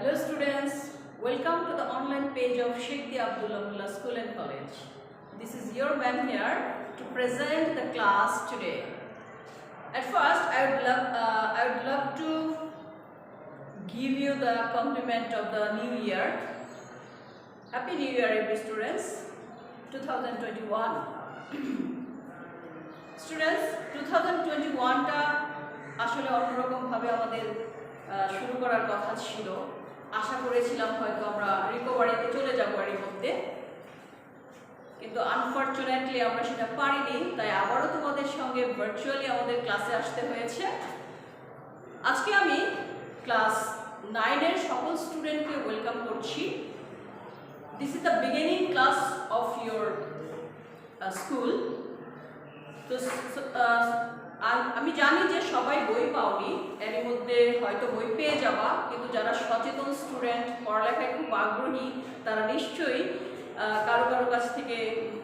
Hello students, welcome to the online page of Sheikh Abdullah School and College. This is your ma'am here to present the class today. At first, I would love to give you the compliment of the new year. Happy New Year, every students. 2021. Students, 2021টা আসলে অন্যরকম ভাবে আমাদের শুরু করার কথা ছিল। আশা করেছিলাম হয়তো আমরা রিকভারিতে চলে যাব এর মধ্যে, কিন্তু আনফরচুনেটলি আমরা সেটা পারিনি। তাই আবারও তোমাদের সঙ্গে ভার্চুয়ালি আমাদের ক্লাসে আসতে হয়েছে। আজকে আমি ক্লাস 9 এর সকল স্টুডেন্টকে ওয়েলকাম করছি। This is the beginning class of your school. তো আমি জানি যে সবাই বই পাওনি, এর মধ্যে হয়তো বই পেয়ে যাবা, কিন্তু যারা সচেতন স্টুডেন্ট, পড়ালেখায় খুব আগ্রহী, তারা নিশ্চয়ই কারো কাছ থেকে,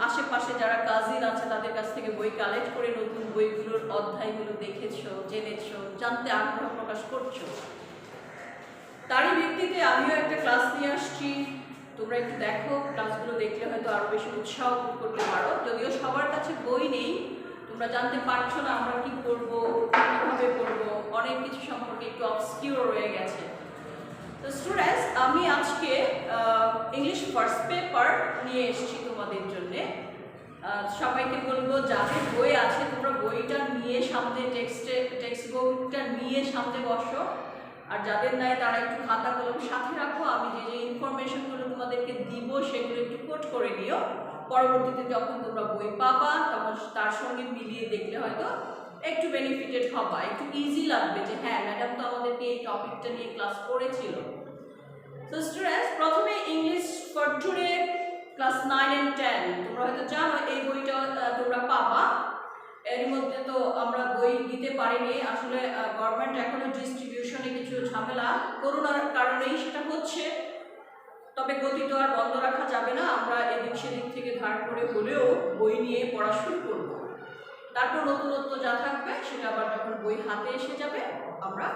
আশেপাশে যারা কাজিন আছে তাদের কাছ থেকে বই কালেক্ট করে নতুন বইগুলোর অধ্যায়গুলো দেখেছো, জেনেছো, জানতে আগ্রহ প্রকাশ করছো। তারই ভিত্তিতে আমিও একটা ক্লাস নিয়ে আসছি। তোমরা একটু দেখো, ক্লাসগুলো দেখলে হয়তো আরও বেশি উৎসাহ করতে পারো। যদিও সবার কাছে বই নেই, তোমরা জানতে পারছো না আমরা কি করব, কিভাবে করব, অনেক কিছু সম্পর্কে একটু অবস্কিউর রয়ে গেছে। তো স্টুডেন্টস, আমি আজকে ইংলিশ ফার্স্ট পেপার নিয়ে এসেছি তোমাদের জন্যে। সবাইকে বলবো যাদের বই আছে তোমরা বইটা নিয়ে সামনে টেক্সট বুকটা নিয়ে সামনে বসো, আর যাদের নাই তারা একটু খাতা কলম সাথে রাখো। আমি যে ইনফরমেশনগুলো তোমাদেরকে দিব সেগুলো একটু কোট করে নিও। পরবর্তীতে যখন তোমরা বই পাবা তখন তার সঙ্গে মিলিয়ে দেখলে হয়তো একটু বেনিফিটেড হবা, একটু ইজি লাগবে যে হ্যাঁ ম্যাডাম তো আমাদেরকে এই টপিকটা নিয়ে ক্লাস করেছিল। সো স্টুডেন্টস, প্রথমে English for today class 9 and 10 তোমরা হয়তো জানো এই বইটা তোমরা পাবা। এর মধ্যে তো আমরা বই দিতে পারিনি, আসলে গভর্নমেন্ট এখনো ডিস্ট্রিবিউশনে কিছু ঝামেলা, করোনার কারণেই সেটা হচ্ছে। তবে গতি তো আর বন্ধ রাখা যাবে না, আমরা এদিক সেদিক থেকে ধার করে হলেও বই নিয়ে পড়া শুরু করব। তারপর নতুনত্ব যা থাকবে সেটা আবার যখন বই হাতে এসে যাবে আমরা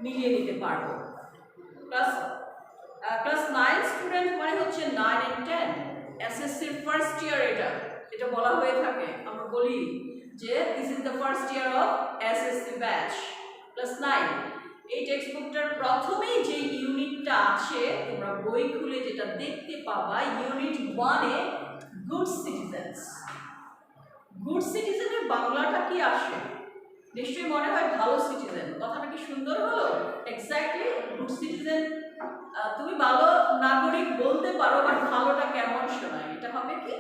মিলিয়ে নিতে পারবো। ক্লাস 9 স্টুডেন্ট মানে হচ্ছে 9 and 10 এসএসসির ফার্স্ট ইয়ার। এটা বলা হয়ে থাকে, আমরা বলি যে this is the first year of SSC batch class 9। এই টেক্সট বুকটার প্রথমেই যে ইউনিটটা আছে তোমরা বই খুলে যেটা দেখতে পাবা, ইউনিট 1 এ গুড সিটিজেন্স। গুড সিটিজেনের বাংলাটা কি আসে? নিশ্চয়ই মনে হয় ভালো সিটিজেন। কথাটা কি সুন্দর হলো? Exactly, good citizen. তুমি ভালো নাগরিক বলতে পারো, বাট ভালোটা কেমন শোনায়? এটা হবে কি?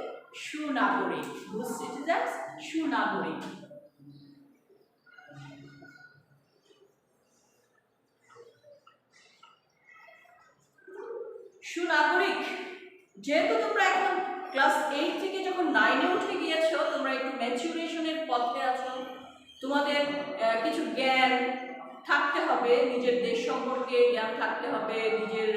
সুনাগরিক। Good citizen, সুনাগরিক। সুনাগরিক, যেহেতু তোমরা এখন ক্লাস 8 থেকে যখন 9 এ উঠে গিয়েছো, তোমরা একটু ম্যাচুরেশনের পথে আছো। তোমাদের কিছু জ্ঞান থাকতে হবে, নিজের দেশ সম্পর্কে জ্ঞান থাকতে হবে, নিজের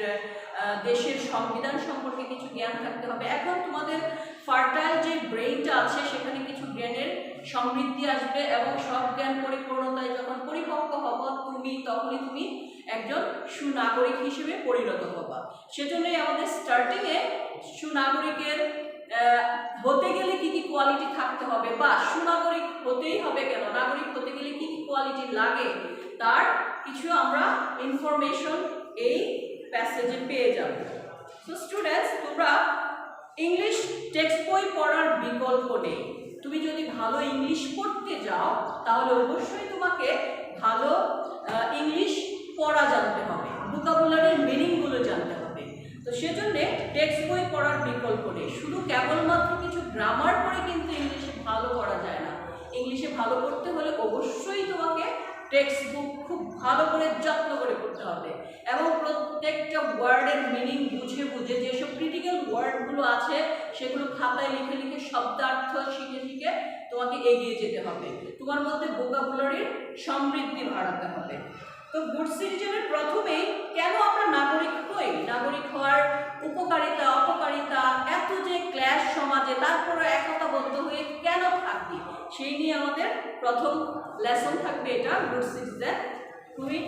দেশের সংবিধান সম্পর্কে কিছু জ্ঞান থাকতে হবে। এখন তোমাদের ফার্টাইল যে ব্রেইনটা আছে সেখানে কিছু জ্ঞানের সমৃদ্ধি আসবে, এবং সব জ্ঞান পরিপূর্ণতায় যখন পরিপক্ক হব তখনই তুমি একজন সুনাগরিক হিসেবে পরিণত হবা। সেজন্যই আমাদের স্টার্টিংয়ে সুনাগরিকের হতে গেলে কি কি কোয়ালিটি থাকতে হবে, বা সুনাগরিক হতেই হবে কেন, নাগরিক হতে গেলে কি কি কোয়ালিটি লাগে, তার কিছু আমরা ইনফরমেশন এই প্যাসেজে পেয়ে যাব। সো স্টুডেন্টস, তোমরা ইংলিশ টেক্সট বই পড়ার বিকল্প নেই। তুমি যদি ভালো ইংলিশ পড়তে যাও তাহলে অবশ্যই তোমাকে ভালো ইংলিশ পড়া জানতে হবে, ভোকাবুলারির মিনিংগুলো জানতে হবে। তো সেজন্য টেক্সট বই পড়ার বিকল্প নেই। শুধু কেবলমাত্র কিছু গ্রামার পড়ে কিন্তু ইংলিশে ভালো করা যায় না। ইংলিশে ভালো করতে হলে অবশ্যই তোমাকে টেক্সট বুক খুব ভালো করে যত্ন করে পড়তে হবে, এবং প্রত্যেকটা ওয়ার্ডের মিনিং বুঝে বুঝে, যেসব ক্রিটিক্যাল ওয়ার্ডগুলো আছে সেগুলো খাতায় লিখে লিখে শব্দার্থ শিখে তোমাকে এগিয়ে যেতে হবে। তোমার মধ্যে ভোকাবুলারির সমৃদ্ধি বাড়াতে হবে। তো গুড সিটিজেনের প্রথমেই কেন আমরা নাগরিক হই, নাগরিক হওয়ার উপকারিতা অপকারিতা, এত যে ক্ল্যাশ সমাজে, তারপরে একতাবদ্ধ হয়ে কেন থাকি, সেই নিয়ে আমাদের প্রথম লেসন থাকবে এটা, গুড সিটিজেন। তুমি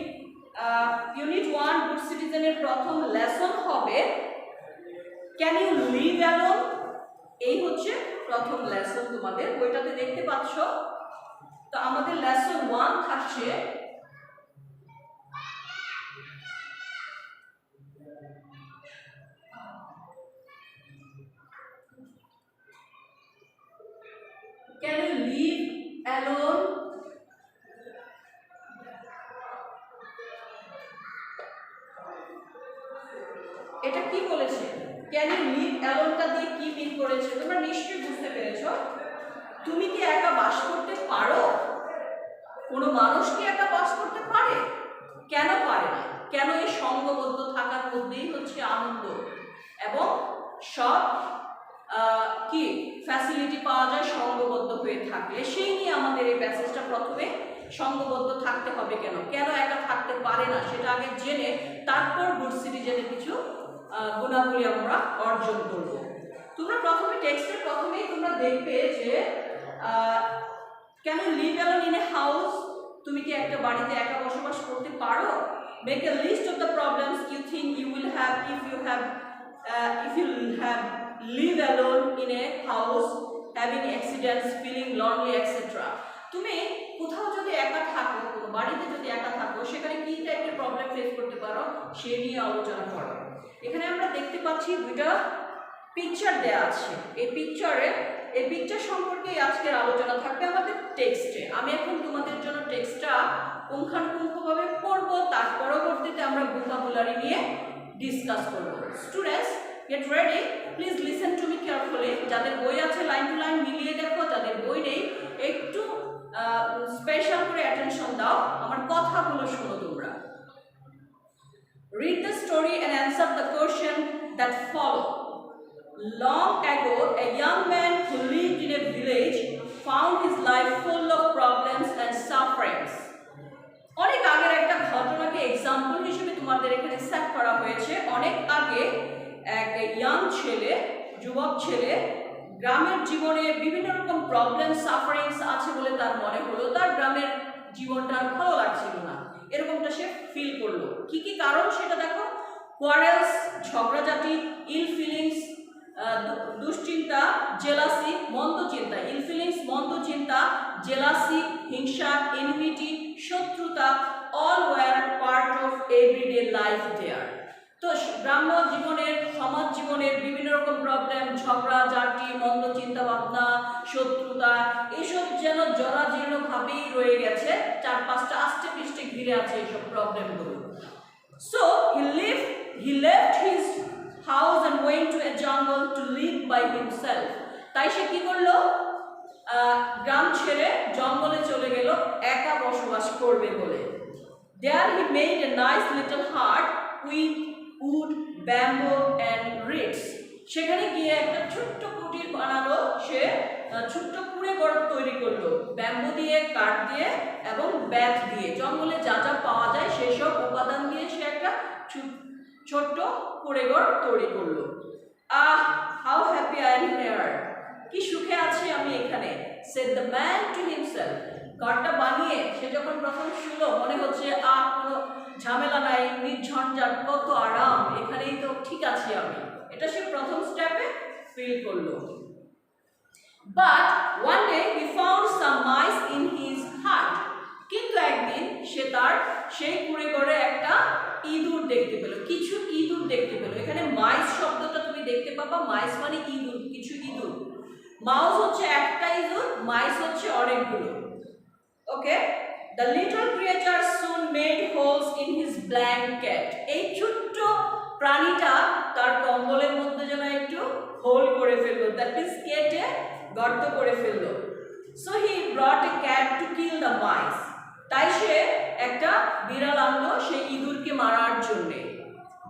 ইউনিট 1 গুড সিটিজেনের প্রথম লেসন হবে ক্যান ইউ লিভ অ্যালোন। এই হচ্ছে প্রথম লেসন, তোমাদের বইটাতে দেখতে পাচ্ছ। তো আমাদের লেসন 1 থাকছে ক্যান ইউ লিভ অ্যালোন। এটা কি বলেছে, ক্যান ইউ লিভ অ্যালোনটা দিয়ে কি মিন করেছে তোমরা নিশ্চয়ই বুঝতে পেরেছো। তুমি কি একা বাস করতে পারো? কোনো মানুষ কি একা বাস করতে পারে? কেন পারে না? কেন এই সঙ্গবদ্ধ থাকার মধ্যেই হচ্ছে আনন্দ এবং সব কি ফ্যাসিলিটি পাওয়া যায় সঙ্গবদ্ধ হয়ে থাকলে। সেই নিয়ে আমাদের এই প্যাসেজটা প্রথমে সঙ্গবদ্ধ থাকতে হবে কেন, কেন একা থাকতে পারে না সেটা আগে জেনে তারপর গুড সিটিজেনের কিছু গুণাবলী আমরা অর্জন করব। তোমরা প্রথমে টেক্সটের প্রথমেই তোমরা দেখবে যে can you live alone in a house. তুমি কি একটা বাড়িতে একা বসবাস করতে পারো? Make a list of the problems you think you will have if you have live alone in a house, having accidents, feeling lonely etcetera. তুমি কোথাও যদি একা থাকো, কোনো বাড়িতে যদি একা থাকো, সেখানে কি টাইপের প্রবলেম ফেস করতে পারো সে নিয়ে আলোচনা করো। এখানে আমরা দেখতে পাচ্ছি দুইটা পিকচার দেয়া আছে। এই পিকচার সম্পর্কেই আজকের আলোচনা থাকবে আমাদের টেক্সটে। আমি এখন তোমাদের জন্য টেক্সটটা পুঙ্খানুপুঙ্খভাবে পড়ব, তার পরবর্তীতে আমরা ভোকাবুলারি নিয়ে ডিসকাস করব। Students get ready, please listen to me carefully. যাদের বই আছে লাইন টু লাইন মিলিয়ে দেখো, যাদের বই নেই একটু স্পেশাল করে অ্যাটেনশন দাও, আমার কথাগুলো শোনো তোমরা। Read the story and answer the question that follow. Long ago, a young man who lived in a village found his life full of problems and sufferings. অনেক আগের একটা ঘটনাকে এক্সাম্পল হিসেবে তোমাদের এখানে সেট করা হয়েছে। অনেক আগে এক ইয়াং ছেলে, যুবক ছেলে, গ্রামের জীবনে বিভিন্ন রকম প্রবলেম সাফারিংস আছে বলে তার মনে হলো তার গ্রামের জীবনটা আর ভালো লাগছিল না, এরকমটা সে ফিল করলো। কি কি কারণ সেটা দেখো। কোয়ারেলস, ঝগড়াঝাটি, ইল ফিলিংস, দুশ্চিন্তা, জেলাসি, মন্দ চিন্তা। ইল ফিলিংস মন্দ চিন্তা, জেলাসি হিংসা, এনিমিটি শত্রুতা, all were part of everyday life there. তো গ্রাম্য জীবনের, সমাজ জীবনের বিভিন্ন রকম প্রবলেম, ঝগড়াঝাটি, মন্দ চিন্তা ভাবনা, শত্রুতা, এসব যেন জরাজীর্ণভাবেই রয়ে গেছে, চারপাশটা আস্তে পৃষ্ঠে ঘিরে আছে এইসব প্রবলেমগুলো। So he left his house and went to a jungle to live by himself. তাই সে কি করলো? গ্রাম ছেড়ে জঙ্গলে চলে গেল একা বসবাস করবে বলে। There he made a nice little hut with wood, bamboo and reeds. সেখানে গিয়ে একটা ছোট্ট কুটির বানালো, সে ছোট্ট কুঁড়ে ঘর তৈরি করলো ব্যাম্বু দিয়ে, কাঠ দিয়ে এবং ব্যাট দিয়ে। জঙ্গলে যা যা পাওয়া যায় সেসব উপাদান দিয়ে সে একটা ছোট্ট কুঁড়ে ঘর তৈরি করলো। How happy I am here, কি সুখে আছি আমি এখানে। said the man to himself. ঘরটা বানিয়ে সে যখন প্রথম শুলো মনে হচ্ছে কোনো ঝামেলা নাই, নির্ঝঞ্ঝাট, কত আরাম, এখানেই তো ঠিক আছি আমি, এটা সে প্রথম স্টেপে ফিল করলো। But one day he found some mice in his hut. কিন্তু একদিন সে তার সেই কুঁড়ে ঘরে একটা ইঁদুর দেখতে পেল, কিছু ইঁদুর দেখতে পেল। এখানে মাইস শব্দটা তুমি দেখতে পাবা, মাইস মানে ইঁদুর, কিছু ইঁদুর। মাউস হচ্ছে একটা ইঁদুর, মাইস হচ্ছে অনেকগুলো। ওকে, the little creature soon made holes in his blanket. এই ছোট্ট প্রাণীটা তার কম্বলের মধ্যে যেন একটু হোল করে ফেললো, দ্যাট মিন্স কেটে গর্ত করে ফেললো। So he brought a cat to kill the mice. তাই সে একটা বিড়াল আনলো সেই ইঁদুরকে মারার জন্যে।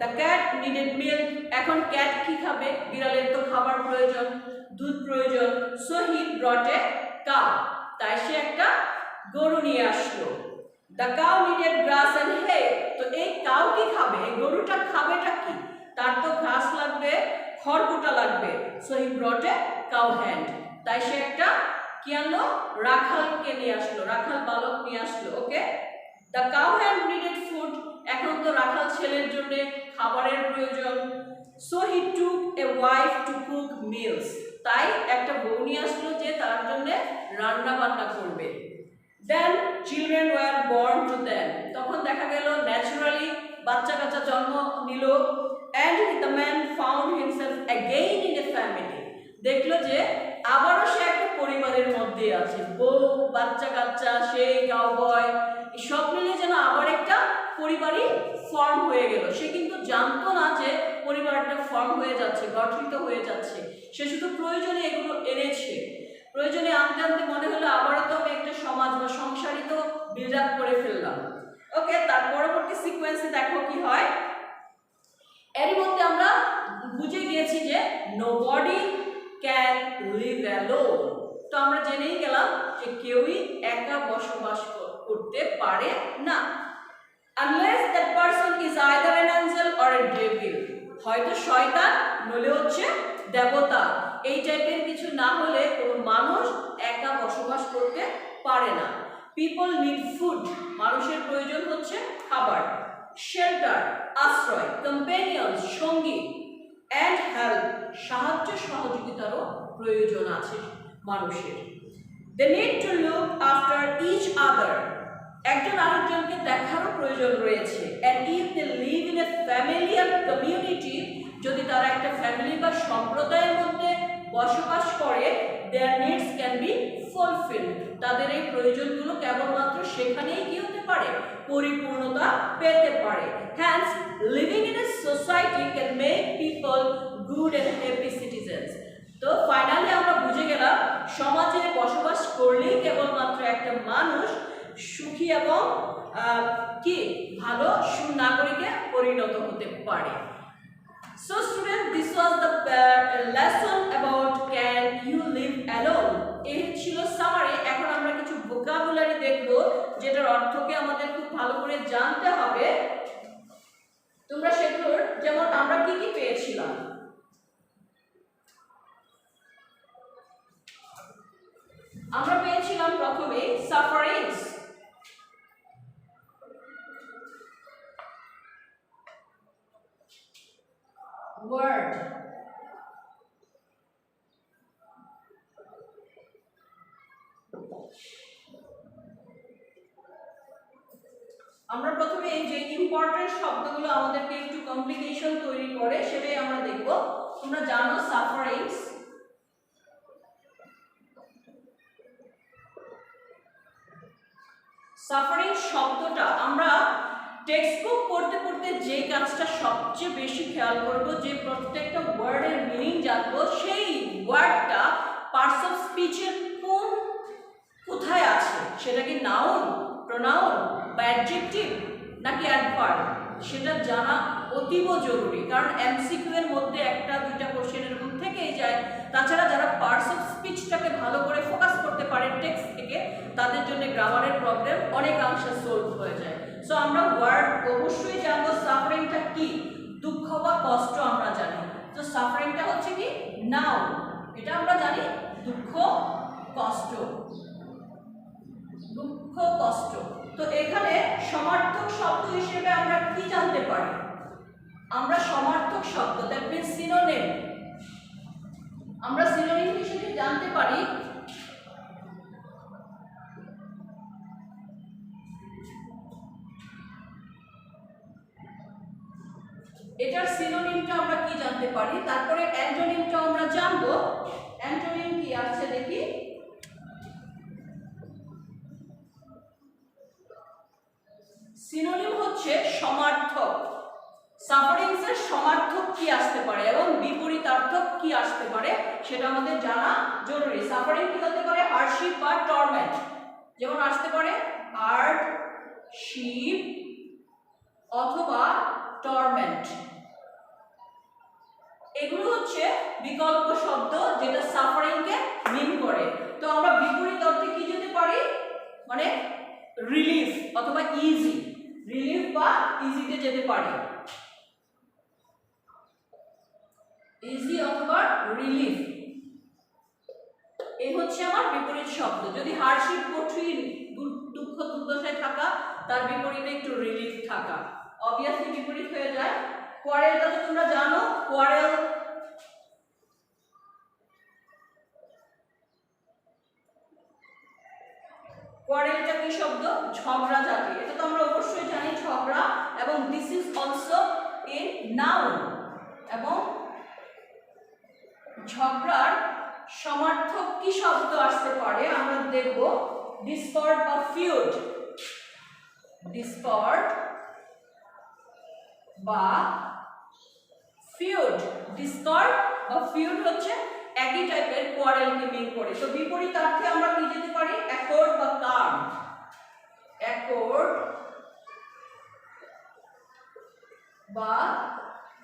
The cat needed milk. এখন ক্যাট কি খাবে? বিড়ালের তো খাবার প্রয়োজন, দুধ প্রয়োজন। So he brought a cow. তাই সে একটা গরু নিয়ে আসলো। The cow needed grass and hay. তো এই কাউ কি খাবে? এই গরুটা খাবেটা কি? তার তো ঘাস লাগবে, খড়কুটা লাগবে। So he brought a cow hand. তাই সে একটা কি আনলো? রাখালকে নিয়ে আসলো, রাখাল বালক নিয়ে আসলো। ওকে, the cow hand needed food ছেলের জন্য খাবারের প্রয়োজন। So he took a wife to cook meals, তাই একটা বউ নিয়ে আসলো যে তার জন্য রান্না বান্না করবে। Then children were born to them, তখন দেখা গেল ন্যাচারালি বাচ্চা কাচ্চা জন্ম নিল। And the man found himself again in a family, দেখলো যে আবারও সে একটা পরিবারের মধ্যে আছে, বউ বাচ্চা কাচ্চা সেই কাউবয় সব মিলে যেন আবার একটা পরিবারই ফর্ম হয়ে গেল। সে কিন্তু জানতো না যে পরিবারটা ফর্ম হয়ে যাচ্ছে, গঠিত হয়ে যাচ্ছে, সে শুধু প্রয়োজনে এগুলো এনেছে। প্রয়োজনে আনতে আনতে মনে হলো আবারও তো আমি একটা সমাজ বা সংসারই তো বিল্ড আপ করে ফেললাম। ওকে, তার পরবর্তী সিকোয়েন্সে দেখো কি হয়। এরই মধ্যে আমরা বুঝে গিয়েছি যে নোবডি ক্যান লিভ অ্যালোন, তো আমরা জেনেই গেলাম যে কেউই একা বসবাস করতে পারে না। Unless that person is either an Angel or a devil, হয়তো শয়তান নলে হচ্ছে দেবতা, এই টাইপের কিছু না হলে কোনো মানুষ একা বসবাস করতে পারে না। পিপল নিড ফুড, মানুষের প্রয়োজন হচ্ছে খাবার। শেল্টার, আশ্রয়। কম্পেনিয়ন, সঙ্গী। অ্যান্ড হেল্প, সাহায্য সহযোগিতারও প্রয়োজন আছে মানুষের। They need to look after each other, একজন আরেকজনকে দেখারও প্রয়োজন রয়েছে। And if they live in a family or community, যদি তারা একটা ফ্যামিলি বা সম্প্রদায়ের মধ্যে বসবাস করে, their needs can be fulfilled, তাদের এই প্রয়োজনগুলো কেবলমাত্র সেখানেই কি হতে পারে, পরিপূর্ণতা পেতে পারে। Hence living in a society can make people good and happy citizens. তো ফাইনালি আমরা বুঝে গেলাম সমাজে বসবাস করলেই কেবলমাত্র একটা মানুষ সুখী এবং কি ভালো সুনাগরিকে পরিণত হতে পারে। So students, this was the lesson about can you live alone. এই ছিল সামারি। এখন আমরা কিছু ভোকাবুলারি দেখব যেটার অর্থকে আমাদের খুব ভালো করে জানতে হবে। তোমরা সেগুলোর যেমন আমরা কি কি পেয়েছিলাম। আমরা পেয়েছিলাম প্রথমে সাফারিংস, ওয়ার্ড, আমরা প্রথমে এই যে ইম্পর্টেন্ট শব্দগুলো আমাদেরকে একটু কমপ্লিকেশন তৈরি করে সেটাই আমরা দেখব। তোমরা জানো সাফারিংস, সাফারিং শব্দটা আমরা টেক্সটবুক পড়তে পড়তে যে কাজটা সবচেয়ে বেশি খেয়াল করব, যে প্রত্যেকটা ওয়ার্ডের মিনিং জানবো, সেই ওয়ার্ডটা পার্টস অফ স্পিচের কোথায় আছে, সেটা কি নাউন, প্রোনাউন বা অ্যাডজেক্টিভ নাকি অ্যাডভার্ব, সেটা জানা অতীব জরুরি। কারণ এমসিকিউ এর মধ্যে একটা দুইটা কোশ্চেন এরকম থেকেই যায়। তাছাড়া যারা পার্টস অফ স্পিচটাকে ভালো করে ফোকাস করতে পারে টেক্সট থেকে, তাদের জন্য গ্রামারের প্রবলেম অনেকাংশে সলভ হয়ে যায়। সো আমরা ওয়ার্ড অবশ্যই জানবো সাফারিংটা কি, দুঃখ বা কষ্ট আমরা জানি। তো সাফারিংটা হচ্ছে কি নাউন, এটা আমরা জানি দুঃখ কষ্ট, দুঃখ কষ্ট। তো এখানে সমার্থক শব্দ হিসেবে আমরা কি জানতে পারি, আমরা সমার্থক শব্দ দ্যাট মিন্স সিনোনিম, আমরা সিনোনিম হিসেবে জানতে পারি এটার সিনোনিমটা আমরা কি জানতে পারি। তারপরে অ্যান্টোনিমটা আমরা জানবো। অ্যান্টোনিম কি আছে দেখি। সিনোনিম হচ্ছে সমার্থক। সাফারিংস এর সমার্থক কি আসতে পারে এবং বিপরীতার্থক কি আসতে পারে সেটা আমাদের জানা জরুরি। সাফারিং কি হতে পারে, হার্ডশিপ বা টর্মেন্ট, যেমন আসতে পারে হার্ডশিপ অথবা টর্মেন্ট। এগুলো হচ্ছে বিকল্প শব্দ যেটা সাফারিং কে মিন করে। তো আমরা বিপরীত অর্থে কি যেতে পারি, মানে রিলিফ অথবা ইজি, রিলিফ বা ইজিতে যেতে পারি, ইজি অথবা রিলিফ, এই হচ্ছে আমার বিপরীত শব্দ। যদি হার্ডশিপ কঠিন দুঃখ দুর্দশায় থাকা, তার বিপরীতে একটু রিলিফ থাকা। অবভিয়াসলি বিপরীত হয়ে যায়। কোয়ারেলটা তো তোমরা জানো, কোয়ারেলটা কি শব্দ? ঝগড়া জাতীয়। এটা তো আমরা অবশ্যই জানি ঝগড়া, এবং this is also in noun. এবং ঝগড়ার সমার্থক কি শব্দ আসতে পারে আমরা দেখব, ডিসকর্ড বা ফিউড। ডিসকর্ড বা ফিউড, ডিসকর্ড বা ফিউড হচ্ছে একই টাইপের, কোয়ারেলকে মিন করে। তো বিপরীতার্থে আমরা কি যেতে পারি? অ্যাকর্ড বা কাম। অ্যাকর্ড বা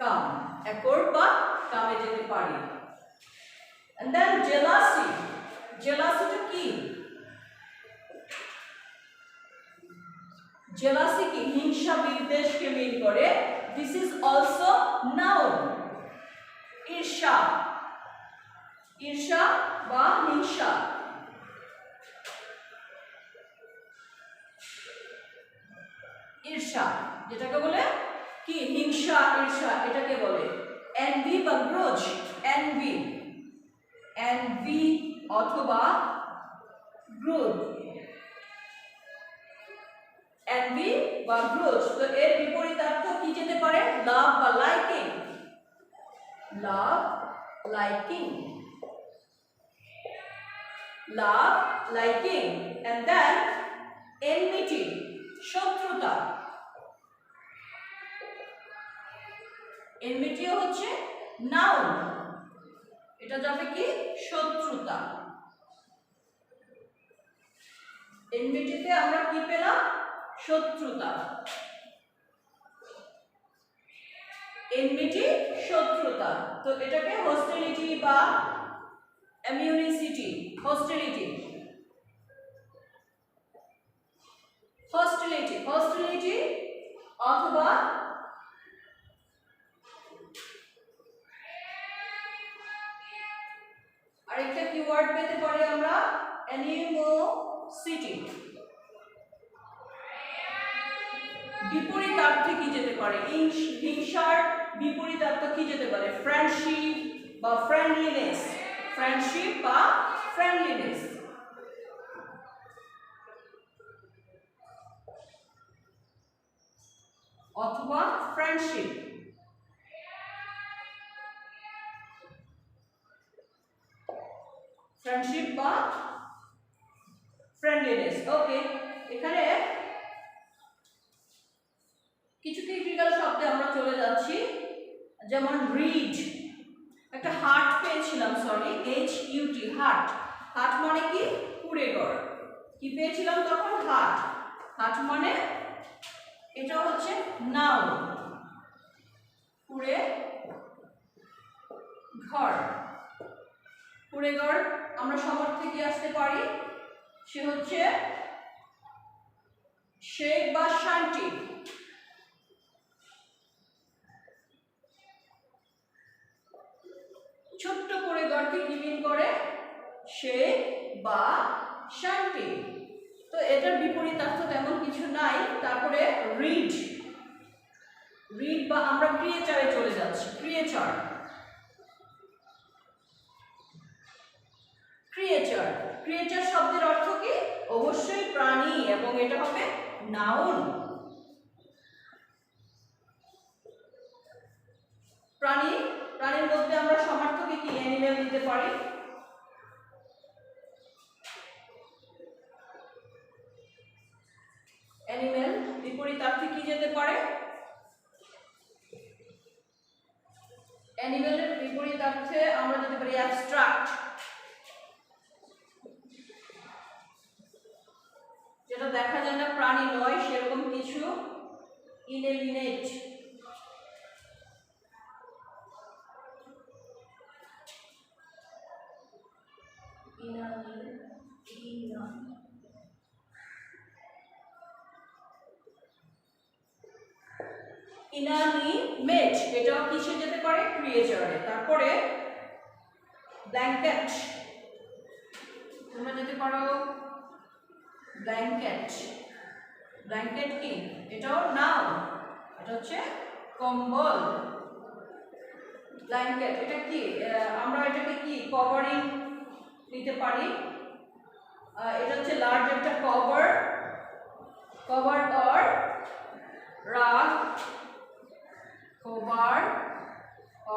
কাম, অ্যাকর্ড বা কামে যেতে পারি। And then jealousy, jealousy কি? jealousy কি? হিংসা বিদ্বেষকে মিন করে। This is also noun. ঈর্ষা, ঈর্ষা বা হিংসা। ঈর্ষা যেটাকে বলে কি? হিংসা, ঈর্ষা এটাকে বলে। envy বা grudge, envy, envy অথবা grudge, envy বা grudge। তো এর বিপরীতার্থ কি যেতে পারে? লাভ বা liking, love, liking, love, liking. and then enmity, শত্রুতা। enmity হচ্ছে নাউন, এটা যাবে কি? শত্রুতা। enmityতে আমরা কি পেলাম? শত্রুতা। enmity শত্রুতা। তো এটাকে hostility বা immunity, hostility, hostility, hostility অথবা আরেকটা কিওয়ার্ড পেতে পারি আমরা, animosity। বিপরীতার্থে কি যেতে পারে? হিংসার বিপরীতার্থ কি যেতে পারে? ফ্রেন্ডশিপ বা ফ্রেন্ডলিনেস, ফ্রেন্ডশিপ বা ফ্রেন্ডলিনেস। অথবা ফ্রেন্ডশিপ, ফ্রেন্ডশিপ বা ফ্রেন্ডলিনেস। ওকে, এখানে কিছু ক্রিটিক্যাল শব্দে আমরা চলে যাচ্ছি, যেমন রিড। একটা হার্ট পেয়েছিলাম, সরি, HUT, হার্ট। হার্ট মানে কি? কুড়েঘর। কি পেয়েছিলাম তখন? হার্ট। হার্ট মানে এটা হচ্ছে নাউন, কুড়ে ঘর। কুড়েঘর আমরা সমার্থে কি আসতে পারি? সে হচ্ছে শেখ বা শান্তি। ছোট্ট কুড়েঘরকে কি মিন করে? শেখ বা শান্তি। তো এটার বিপরীতার্থ তেমন কিছু নাই। তারপরে রিড, রিড বা আমরা ক্রিয়েচারে চলে যাচ্ছি, ক্রিয়েচার। ক্রিয়েচার, ক্রিয়েচার শব্দের অর্থ কি? অবশ্যই প্রাণী, এবং এটা হবে নাউন। প্রাণী, প্রাণীর মধ্যে আমরা সমার্থকে কি? অ্যানিমেল দিতে পারি। অ্যানিমেল বিপরীতার্থে কি যেতে পারে? অ্যানিমেলের বিপরীতার্থে আমরা যেতে পারি অ্যাবস্ট্রাক্ট, যেটা দেখা যায় না, প্রাণী নয় সেরকম কিছু। ইনএলিনেট, ইনঅ্যানিমেট, এটাও কিসে যেতে পারে? ক্রিয়েচারে। তারপরে ব্ল্যাঙ্কেট, তোমরা যেতে পারো ব্ল্যাঙ্কেট। ব্ল্যাঙ্কেট কি? এটাও নাউন। এটা হচ্ছে কম্বল। ব্ল্যাঙ্কেট এটা কি, আমরা এটাকে কি কভারিং নিতে পারি। এটা হচ্ছে লার্জ একটা কভার, কভার অর রাগ, কভার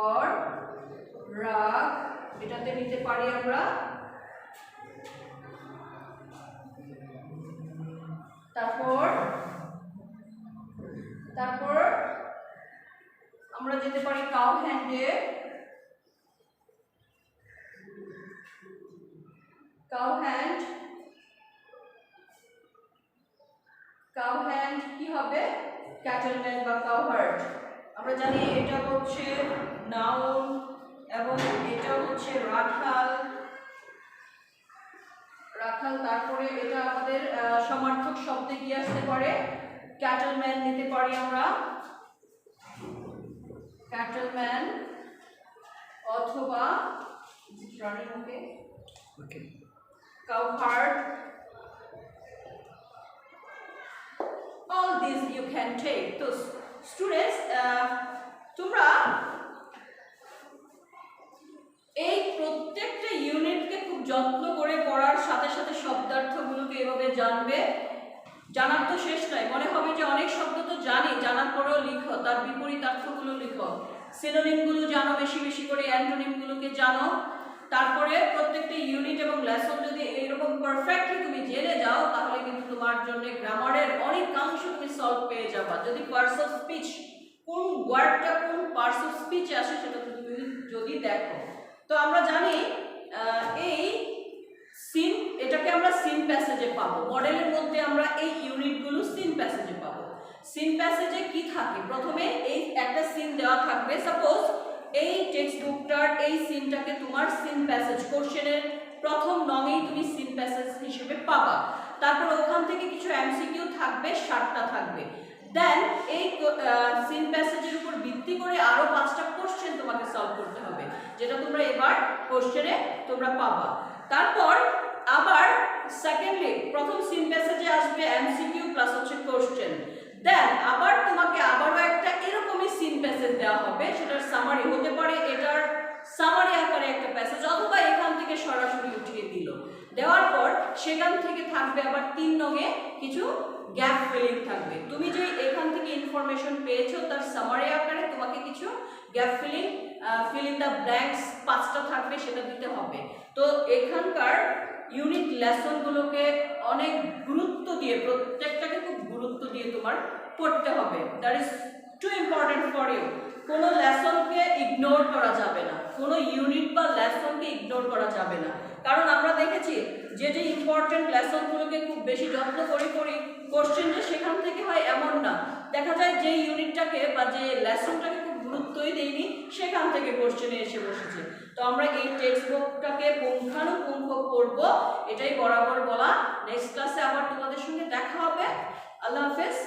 অর রাগ এটাতে নিতে পারি আমরা। তারপর আমরা যেতে পারি কাউ হ্যান্ডে। কাউ হ্যান্ড কি হবে, ক্যাটেলম্যান বা কাউহার্ড। আমরা জানি এটা হচ্ছে নাউন এবং এটা হচ্ছে রাখাল। তারপরে এটা আমাদের সমার্থক শব্দে কি আসতে পারে, ক্যাটেলম্যান নিতে পারি আমরা, ক্যাটেলম্যান অথবা কাউহার্ড। All these you can take. তো স্টুডেন্টস, তোমরা এই প্রত্যেকটা ইউনিটকে খুব যত্ন করে পড়ার সাথে সাথে শব্দার্থগুলোকে এভাবে জানবে। জানার তো শেষ নাই, মনে হবে যে অনেক শব্দ তো জানি, জানার পরেও লিখো, তার বিপরীতার্থগুলো লিখো, সিনোনিমগুলো জানো বেশি বেশি করে, অ্যান্টোনিমগুলোকে জানো। তারপরে প্রত্যেকটা ইউনিট এবং লেসন যদি এইরকম পারফেক্টলি তুমি জেনে যাও তাহলে কিন্তু তোমার জন্য গ্রামারের অনেকাংশ তুমি সলভ পেয়ে যাবা। যদি পার্টস অফ স্পিচ, কোন ওয়ার্ডটা কোন পার্টস অফ স্পিচে আসে সেটা তুমি যদি দেখো। তো আমরা জানি এই সিন, এটাকে আমরা সিন প্যাসেজে পাবো। মডেলের মধ্যে আমরা এই ইউনিটগুলো সিন প্যাসেজে পাবো। সিন প্যাসেজে কি থাকে, প্রথমে এই একটা সিন দেওয়া থাকবে। সাপোজ এই টেক্সট বুকটার এই সিনটাকে তোমার সিন প্যাসেজ, কোশ্চেনের প্রথম নঙেই তুমি সিন প্যাসেজ হিসেবে পাবা। তারপর ওখান থেকে কিছু এমসিকিউ থাকবে, 7টা থাকবে। দেন এই সিন প্যাসেজের উপর ভিত্তি করে আরো 5টা কোশ্চেন তোমাকে সলভ করতে হবে, যেটা তোমরা এবার কোশ্চেনে তোমরা পাবা। তারপর আবার সেকেন্ডলি প্রথম সিন প্যাসেজে আসবে এমসিকিউ প্লাস হচ্ছে কোশ্চেন। দেন আবার তোমাকে আবারও একটা এরকমই সিন প্যাসেজ দেওয়া হবে, সেটার সামারি হতে পারে, এটার সামারি আকারে একটা প্যাসেজ, অথবা এখান থেকে সরাসরি উঠিয়ে দিল। দেওয়ার পর সেখান থেকে থাকবে আবার 3 নঙে কিছু গ্যাপ ফিলিং থাকবে। তুমি যে এখান থেকে ইনফরমেশন পেয়েছো তার সামারি আকারে তোমাকে কিছু gap fill in the blanks 5টা থাকবে, সেটা দিতে হবে। তো এখানকার ইউনিট লেসনগুলোকে অনেক গুরুত্ব দিয়ে, প্রত্যেকটাকে খুব গুরুত্ব দিয়ে তোমার পড়তে হবে। That is too important for you. কোনো লেসনকে ইগনোর করা যাবে না, কোনো ইউনিট বা লেসনকে ইগনোর করা যাবে না। কারণ আমরা দেখেছি যে যে ইম্পর্টেন্ট লেসনগুলোকে খুব বেশি যত্ন করে পড়ি, কোশ্চেন যে সেখান থেকে হয় এমন না। দেখা যায় যে ইউনিটটাকে বা যে লেসনটাকে খুব গুরুত্বই দেয়নি, সেখান থেকে কোশ্চেনে এসে বসেছে। তো আমরা এই টেক্সট বুকটাকে পুঙ্খানুপুঙ্খ পড়ব, এটাই বরাবর বলা। নেক্সট ক্লাসে আবার তোমাদের সঙ্গে দেখা হবে। আল্লাহ হাফেজ।